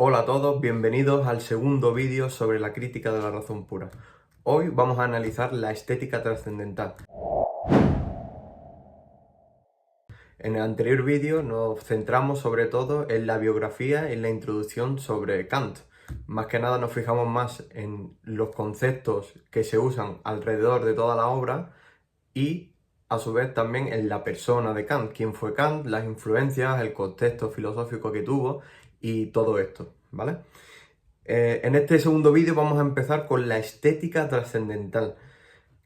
Hola a todos, bienvenidos al segundo vídeo sobre la crítica de la razón pura. Hoy vamos a analizar la estética trascendental. En el anterior vídeo nos centramos sobre todo en la biografía y en la introducción sobre Kant. Más que nada nos fijamos más en los conceptos que se usan alrededor de toda la obra y a su vez también en la persona de Kant, quién fue Kant, las influencias, el contexto filosófico que tuvo y todo esto, ¿vale? En este segundo vídeo vamos a empezar con la estética trascendental,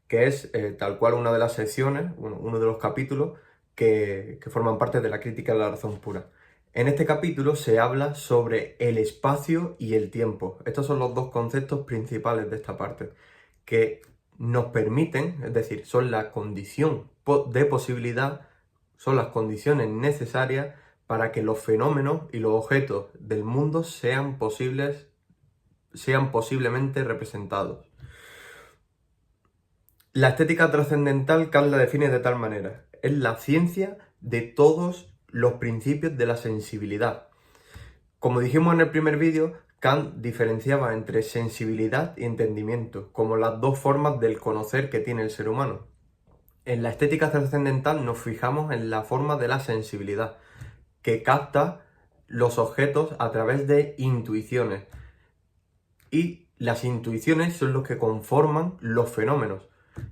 que es tal cual una de las secciones, uno de los capítulos que forman parte de la crítica de la razón pura. En este capítulo se habla sobre el espacio y el tiempo. Estos son los dos conceptos principales de esta parte, que nos permiten, es decir, son la condición de posibilidad, son las condiciones necesarias para que los fenómenos y los objetos del mundo sean posiblemente representados. La estética trascendental Kant la define de tal manera: es la ciencia de todos los principios de la sensibilidad. Como dijimos en el primer vídeo, Kant diferenciaba entre sensibilidad y entendimiento como las dos formas del conocer que tiene el ser humano. En la estética trascendental nos fijamos en la forma de la sensibilidad, que capta los objetos a través de intuiciones. Y las intuiciones son los que conforman los fenómenos,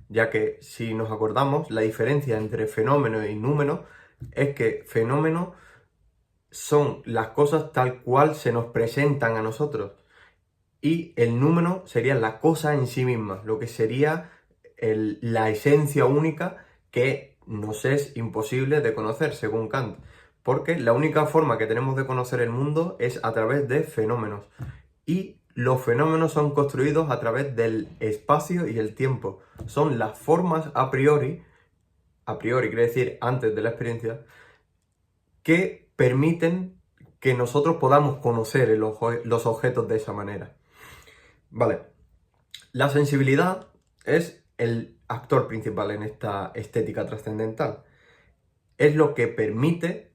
ya que si nos acordamos, la diferencia entre fenómeno y númeno es que fenómenos son las cosas tal cual se nos presentan a nosotros y el número sería la cosa en sí misma, lo que sería la esencia única que nos es imposible de conocer, según Kant, porque la única forma que tenemos de conocer el mundo es a través de fenómenos. Y los fenómenos son construidos a través del espacio y el tiempo. Son las formas a priori quiere decir antes de la experiencia, que permiten que nosotros podamos conocer los objetos de esa manera. Vale, la sensibilidad es el actor principal en esta estética trascendental. Es lo que permite,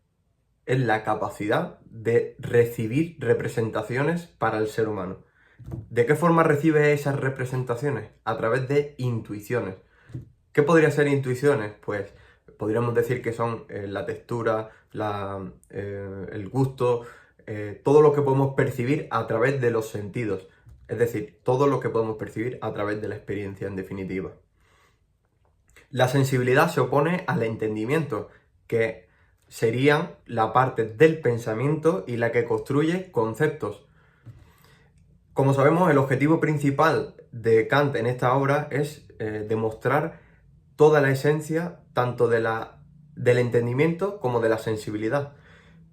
es la capacidad de recibir representaciones para el ser humano. ¿De qué forma recibe esas representaciones? A través de intuiciones. ¿Qué podría ser intuiciones? Pues podríamos decir que son la textura, el gusto, todo lo que podemos percibir a través de los sentidos. Es decir, todo lo que podemos percibir a través de la experiencia, en definitiva. La sensibilidad se opone al entendimiento, que serían la parte del pensamiento y la que construye conceptos. Como sabemos, el objetivo principal de Kant en esta obra es demostrar toda la esencia tanto del entendimiento como de la sensibilidad.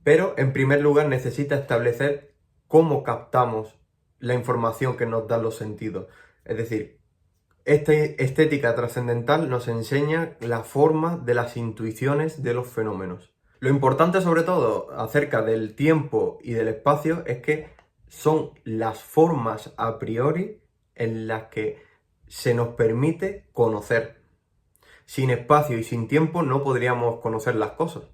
Pero en primer lugar necesita establecer cómo captamos la información que nos dan los sentidos. Es decir, esta estética trascendental nos enseña la forma de las intuiciones de los fenómenos. Lo importante sobre todo acerca del tiempo y del espacio es que son las formas a priori en las que se nos permite conocer. Sin espacio y sin tiempo no podríamos conocer las cosas.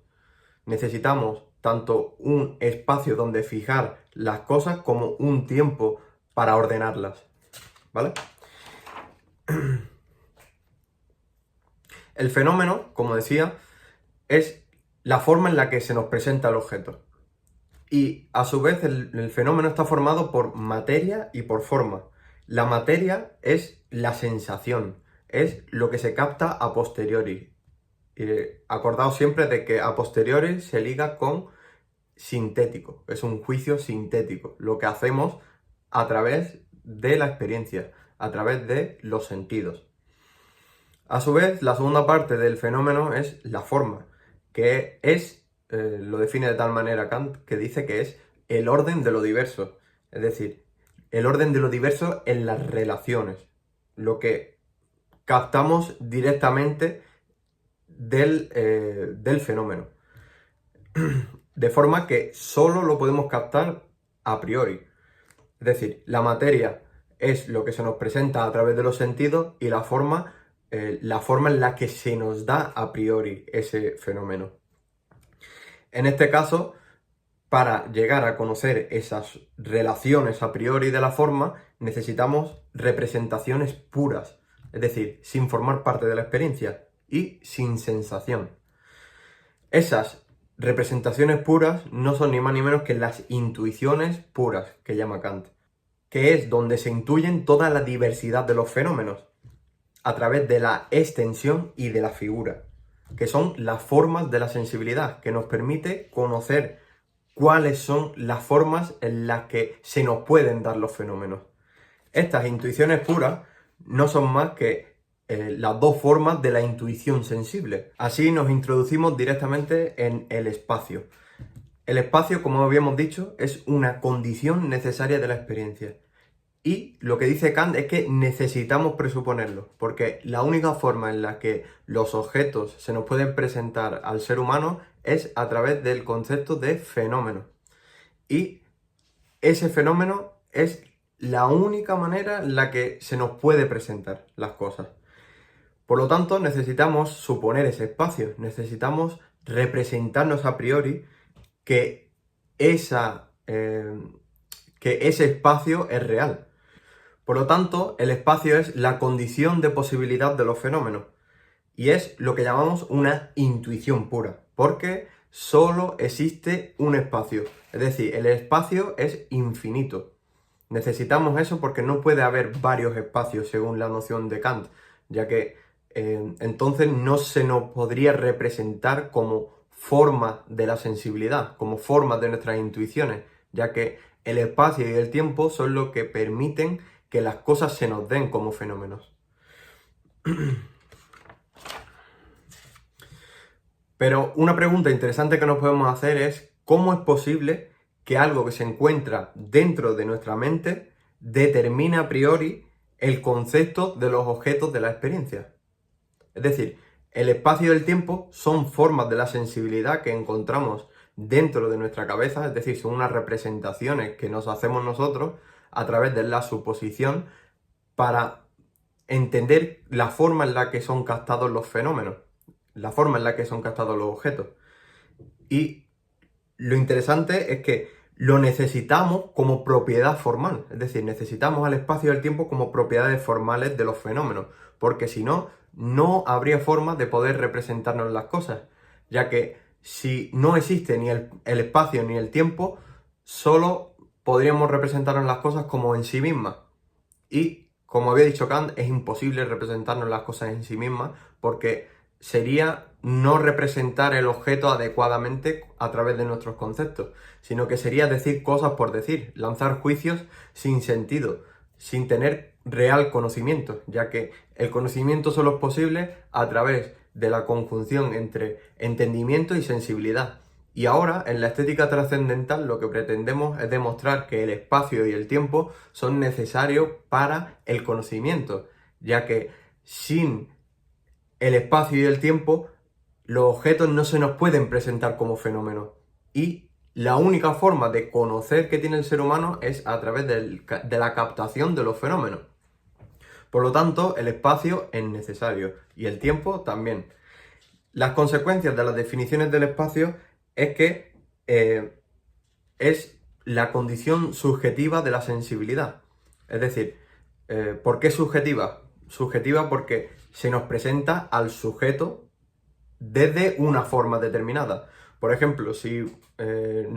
Necesitamos tanto un espacio donde fijar las cosas como un tiempo para ordenarlas, ¿vale? El fenómeno, como decía, es la forma en la que se nos presenta el objeto. Y a su vez el fenómeno está formado por materia y por forma. La materia es la sensación, es lo que se capta a posteriori. Acordaos siempre de que a posteriori se liga con sintético, es un juicio sintético, lo que hacemos a través de la experiencia, a través de los sentidos. A su vez, la segunda parte del fenómeno es la forma, que es, lo define de tal manera Kant, que dice que es el orden de lo diverso, es decir, el orden de lo diverso en las relaciones, lo que captamos directamente del fenómeno. De forma que solo lo podemos captar a priori. Es decir, la materia es lo que se nos presenta a través de los sentidos y la forma en la que se nos da a priori ese fenómeno. En este caso, Para llegar a conocer esas relaciones a priori de la forma, necesitamos representaciones puras, es decir, sin formar parte de la experiencia y sin sensación. Esas representaciones puras no son ni más ni menos que las intuiciones puras, que llama Kant, que es donde se intuyen toda la diversidad de los fenómenos, a través de la extensión y de la figura, que son las formas de la sensibilidad, que nos permite conocer cuáles son las formas en las que se nos pueden dar los fenómenos. Estas intuiciones puras no son más que las dos formas de la intuición sensible. Así nos introducimos directamente en el espacio. El espacio, como habíamos dicho, es una condición necesaria de la experiencia. Y lo que dice Kant es que necesitamos presuponerlo, porque la única forma en la que los objetos se nos pueden presentar al ser humano es a través del concepto de fenómeno. Y ese fenómeno es la única manera en la que se nos puede presentar las cosas. Por lo tanto, necesitamos suponer ese espacio, necesitamos representarnos a priori que ese espacio es real. Por lo tanto, el espacio es la condición de posibilidad de los fenómenos y es lo que llamamos una intuición pura, porque solo existe un espacio, es decir, el espacio es infinito. Necesitamos eso porque no puede haber varios espacios según la noción de Kant, ya que entonces no se nos podría representar como forma de la sensibilidad, como forma de nuestras intuiciones, ya que el espacio y el tiempo son lo que permiten que las cosas se nos den como fenómenos. Pero una pregunta interesante que nos podemos hacer es ¿cómo es posible que algo que se encuentra dentro de nuestra mente determine a priori el concepto de los objetos de la experiencia? Es decir, el espacio y el tiempo son formas de la sensibilidad que encontramos dentro de nuestra cabeza, es decir, son unas representaciones que nos hacemos nosotros a través de la suposición para entender la forma en la que son captados los fenómenos, la forma en la que son captados los objetos. Y lo interesante es que lo necesitamos como propiedad formal, es decir, necesitamos al espacio y al tiempo como propiedades formales de los fenómenos, porque si no, no habría forma de poder representarnos las cosas, ya que si no existe ni el espacio ni el tiempo, solo podríamos representarnos las cosas como en sí mismas. Y, como había dicho Kant, es imposible representarnos las cosas en sí mismas porque sería no representar el objeto adecuadamente a través de nuestros conceptos, sino que sería decir cosas por decir, lanzar juicios sin sentido, sin tener real conocimiento, ya que el conocimiento solo es posible a través de la conjunción entre entendimiento y sensibilidad. Y ahora, en la estética trascendental, lo que pretendemos es demostrar que el espacio y el tiempo son necesarios para el conocimiento, ya que sin el espacio y el tiempo, los objetos no se nos pueden presentar como fenómenos. Y la única forma de conocer qué tiene el ser humano es a través de la captación de los fenómenos. Por lo tanto, el espacio es necesario y el tiempo también. Las consecuencias de las definiciones del espacio es que es la condición subjetiva de la sensibilidad. Es decir, ¿por qué subjetiva? Subjetiva porque se nos presenta al sujeto desde una forma determinada. Por ejemplo, si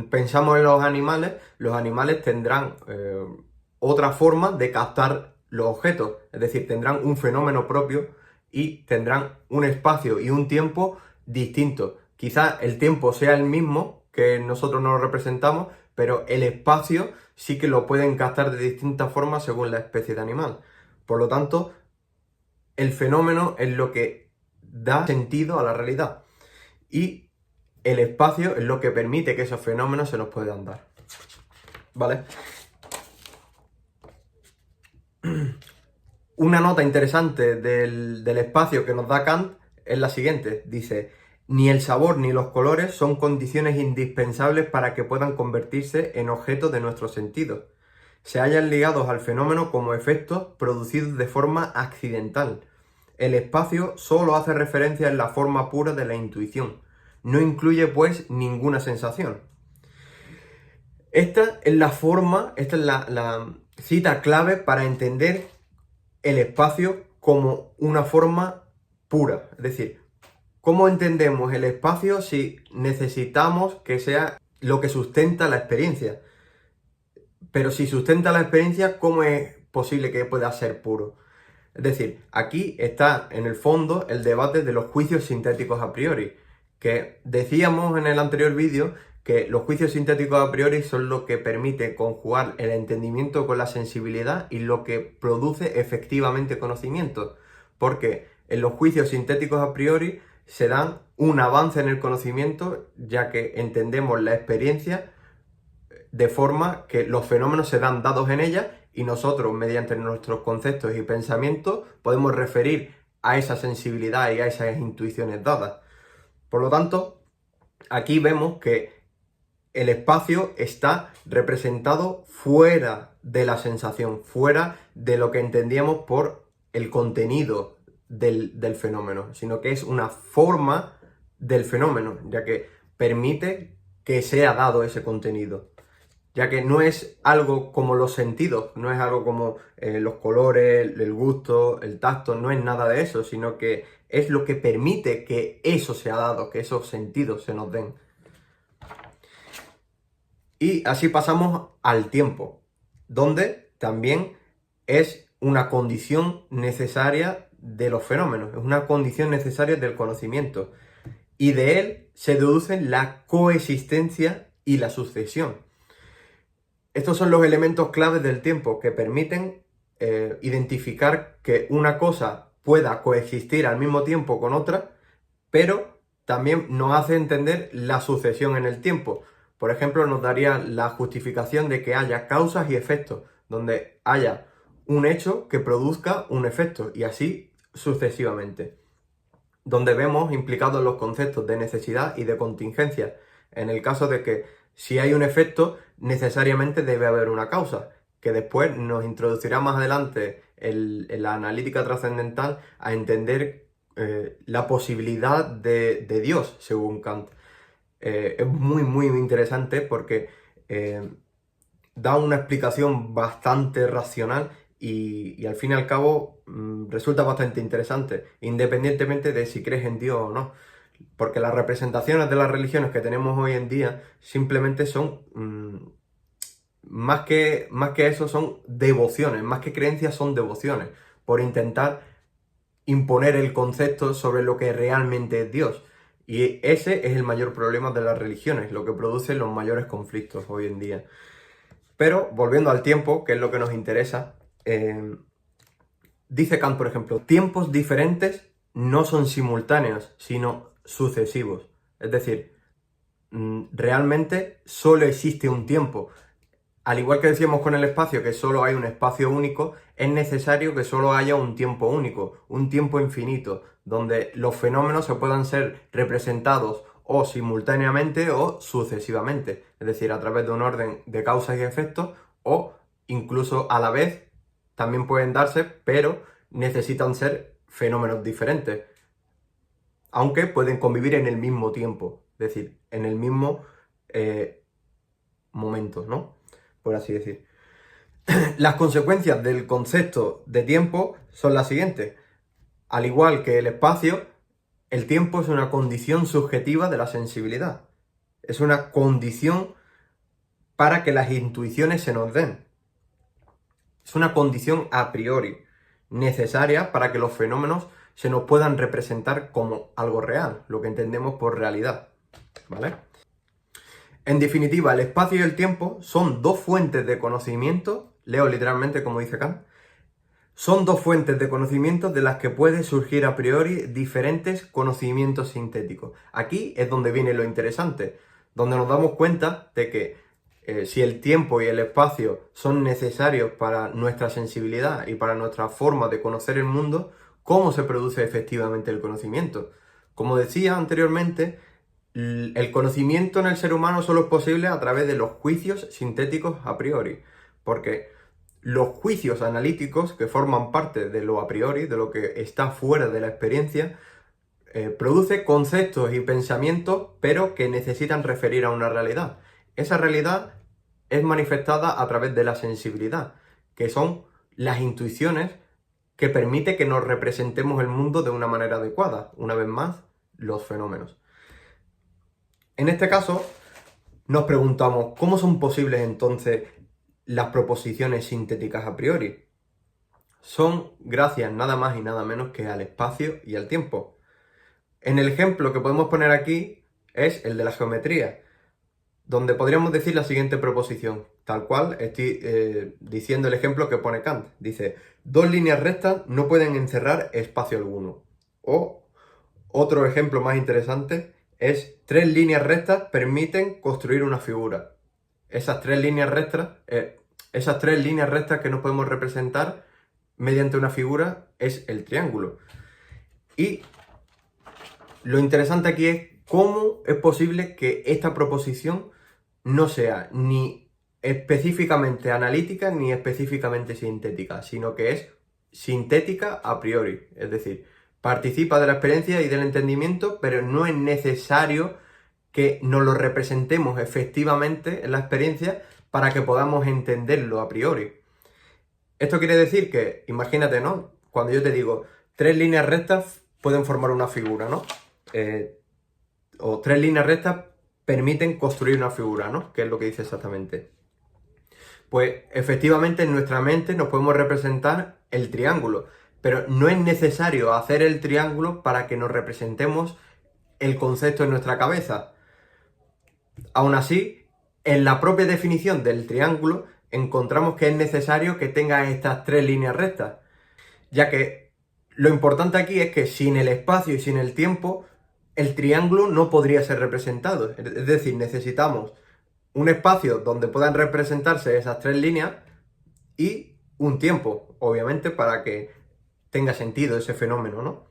pensamos en los animales tendrán otra forma de captar los objetos, es decir, tendrán un fenómeno propio y tendrán un espacio y un tiempo distintos. Quizás el tiempo sea el mismo que nosotros nos lo representamos, pero el espacio sí que lo pueden captar de distintas formas según la especie de animal. Por lo tanto, el fenómeno es lo que da sentido a la realidad y el espacio es lo que permite que esos fenómenos se nos puedan dar. ¿Vale? Una nota interesante del espacio que nos da Kant es la siguiente. Dice, ni el sabor ni los colores son condiciones indispensables para que puedan convertirse en objetos de nuestros sentidos. Se hallan ligados al fenómeno como efectos producidos de forma accidental. El espacio solo hace referencia en la forma pura de la intuición. No incluye, pues, ninguna sensación. Esta es la forma, esta es la cita clave para entender el espacio como una forma pura. Es decir, ¿cómo entendemos el espacio si necesitamos que sea lo que sustenta la experiencia? Pero si sustenta la experiencia, ¿cómo es posible que pueda ser puro? Es decir, aquí está en el fondo el debate de los juicios sintéticos a priori, que decíamos en el anterior vídeo que los juicios sintéticos a priori son lo que permite conjugar el entendimiento con la sensibilidad y lo que produce efectivamente conocimiento. Porque en los juicios sintéticos a priori se dan un avance en el conocimiento, ya que entendemos la experiencia de forma que los fenómenos se dan dados en ella y nosotros, mediante nuestros conceptos y pensamientos, podemos referir a esa sensibilidad y a esas intuiciones dadas. Por lo tanto, aquí vemos que el espacio está representado fuera de la sensación, fuera de lo que entendíamos por el contenido del fenómeno, sino que es una forma del fenómeno, ya que permite que sea dado ese contenido. Ya que no es algo como los sentidos, no es algo como los colores, el gusto, el tacto, no es nada de eso, sino que es lo que permite que eso sea dado, que esos sentidos se nos den. Y así pasamos al tiempo, donde también es una condición necesaria de los fenómenos, es una condición necesaria del conocimiento. Y de él se deducen la coexistencia y la sucesión. Estos son los elementos claves del tiempo que permiten identificar que una cosa pueda coexistir al mismo tiempo con otra, pero también nos hace entender la sucesión en el tiempo. Por ejemplo, nos daría la justificación de que haya causas y efectos, donde haya un hecho que produzca un efecto y así sucesivamente. Donde vemos implicados los conceptos de necesidad y de contingencia, en el caso de que si hay un efecto, necesariamente debe haber una causa, que después nos introducirá más adelante en la analítica trascendental a entender la posibilidad de Dios, según Kant. Es muy interesante porque da una explicación bastante racional y al fin y al cabo resulta bastante interesante, independientemente de si crees en Dios o no. Porque las representaciones de las religiones que tenemos hoy en día simplemente son, más que eso, son devociones, más que creencias son devociones, por intentar imponer el concepto sobre lo que realmente es Dios. Y ese es el mayor problema de las religiones, lo que produce los mayores conflictos hoy en día. Pero volviendo al tiempo, que es lo que nos interesa, dice Kant, por ejemplo, tiempos diferentes no son simultáneos, sino sucesivos. Es decir, realmente solo existe un tiempo. Al igual que decíamos con el espacio, que solo hay un espacio único, es necesario que solo haya un tiempo único, un tiempo infinito, donde los fenómenos se puedan ser representados o simultáneamente o sucesivamente, es decir, a través de un orden de causas y efectos, o incluso a la vez también pueden darse, pero necesitan ser fenómenos diferentes, aunque pueden convivir en el mismo tiempo, es decir, en el mismo momento, ¿no? Por así decir. Las consecuencias del concepto de tiempo son las siguientes. Al igual que el espacio, el tiempo es una condición subjetiva de la sensibilidad. Es una condición para que las intuiciones se nos den. Es una condición a priori, necesaria para que los fenómenos se nos puedan representar como algo real, lo que entendemos por realidad, ¿vale? En definitiva, el espacio y el tiempo son dos fuentes de conocimiento, leo literalmente como dice Kant, son dos fuentes de conocimiento de las que puede surgir a priori diferentes conocimientos sintéticos. Aquí es donde viene lo interesante, donde nos damos cuenta de que si el tiempo y el espacio son necesarios para nuestra sensibilidad y para nuestra forma de conocer el mundo, ¿cómo se produce efectivamente el conocimiento? Como decía anteriormente, el conocimiento en el ser humano solo es posible a través de los juicios sintéticos a priori, porque los juicios analíticos que forman parte de lo a priori, de lo que está fuera de la experiencia, produce conceptos y pensamientos, pero que necesitan referir a una realidad. Esa realidad es manifestada a través de la sensibilidad, que son las intuiciones que permite que nos representemos el mundo de una manera adecuada. Una vez más, los fenómenos. En este caso, nos preguntamos, ¿cómo son posibles entonces las proposiciones sintéticas a priori? Son gracias nada más y nada menos que al espacio y al tiempo. En el ejemplo que podemos poner aquí es el de la geometría, donde podríamos decir la siguiente proposición, tal cual estoy diciendo el ejemplo que pone Kant. Dice, dos líneas rectas no pueden encerrar espacio alguno. O otro ejemplo más interesante es, tres líneas rectas permiten construir una figura. Esas tres líneas rectas que nos podemos representar mediante una figura es el triángulo. Y lo interesante aquí es cómo es posible que esta proposición no sea ni específicamente analítica ni específicamente sintética, sino que es sintética a priori. Es decir, participa de la experiencia y del entendimiento, pero no es necesario que nos lo representemos efectivamente en la experiencia para que podamos entenderlo a priori. Esto quiere decir que, imagínate, ¿no? Cuando yo te digo, tres líneas rectas pueden formar una figura, ¿no? O tres líneas rectas permiten construir una figura, ¿no? Que es lo que dice exactamente. Pues efectivamente en nuestra mente nos podemos representar el triángulo, pero no es necesario hacer el triángulo para que nos representemos el concepto en nuestra cabeza. Aún así, en la propia definición del triángulo encontramos que es necesario que tenga estas tres líneas rectas, ya que lo importante aquí es que sin el espacio y sin el tiempo, el triángulo no podría ser representado. Es decir, necesitamos un espacio donde puedan representarse esas tres líneas y un tiempo, obviamente, para que tenga sentido ese fenómeno, ¿no?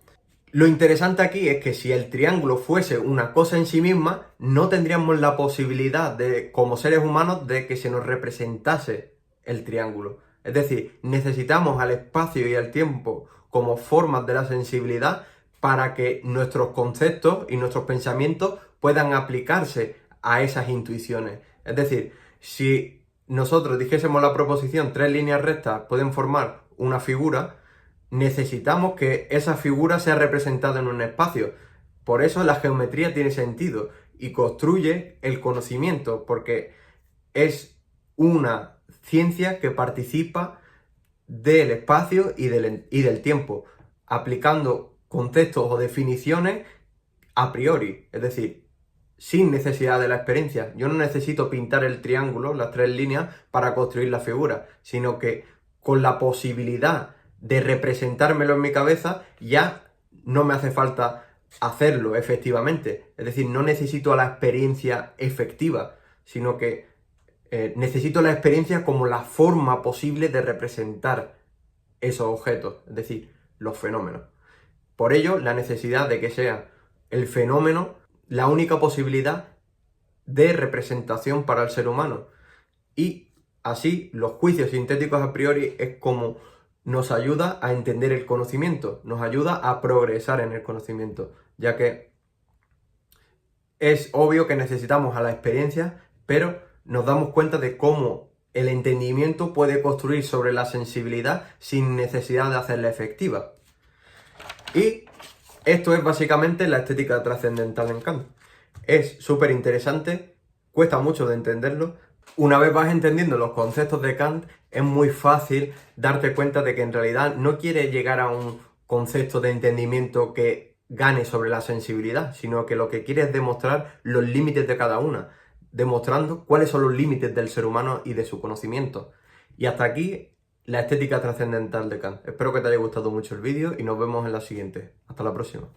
Lo interesante aquí es que si el triángulo fuese una cosa en sí misma, no tendríamos la posibilidad de, como seres humanos, de que se nos representase el triángulo. Es decir, necesitamos al espacio y al tiempo como formas de la sensibilidad para que nuestros conceptos y nuestros pensamientos puedan aplicarse a esas intuiciones. Es decir, si nosotros dijésemos la proposición tres líneas rectas pueden formar una figura, necesitamos que esa figura sea representada en un espacio. Por eso la geometría tiene sentido y construye el conocimiento, porque es una ciencia que participa del espacio y del tiempo, aplicando conceptos o definiciones a priori, es decir, sin necesidad de la experiencia. Yo no necesito pintar el triángulo, las tres líneas, para construir la figura, sino que con la posibilidad de representármelo en mi cabeza, ya no me hace falta hacerlo efectivamente. Es decir, no necesito la experiencia efectiva, sino que necesito la experiencia como la forma posible de representar esos objetos, es decir, los fenómenos. Por ello, la necesidad de que sea el fenómeno la única posibilidad de representación para el ser humano. Y así, los juicios sintéticos a priori es como nos ayuda a entender el conocimiento, nos ayuda a progresar en el conocimiento, ya que es obvio que necesitamos a la experiencia, pero nos damos cuenta de cómo el entendimiento puede construir sobre la sensibilidad sin necesidad de hacerla efectiva. Y esto es básicamente la estética trascendental en Kant. Es súper interesante, cuesta mucho de entenderlo. Una vez vas entendiendo los conceptos de Kant, es muy fácil darte cuenta de que en realidad no quiere llegar a un concepto de entendimiento que gane sobre la sensibilidad, sino que lo que quiere es demostrar los límites de cada una, demostrando cuáles son los límites del ser humano y de su conocimiento. Y hasta aquí la estética trascendental de Kant. Espero que te haya gustado mucho el vídeo y nos vemos en la siguiente. Hasta la próxima.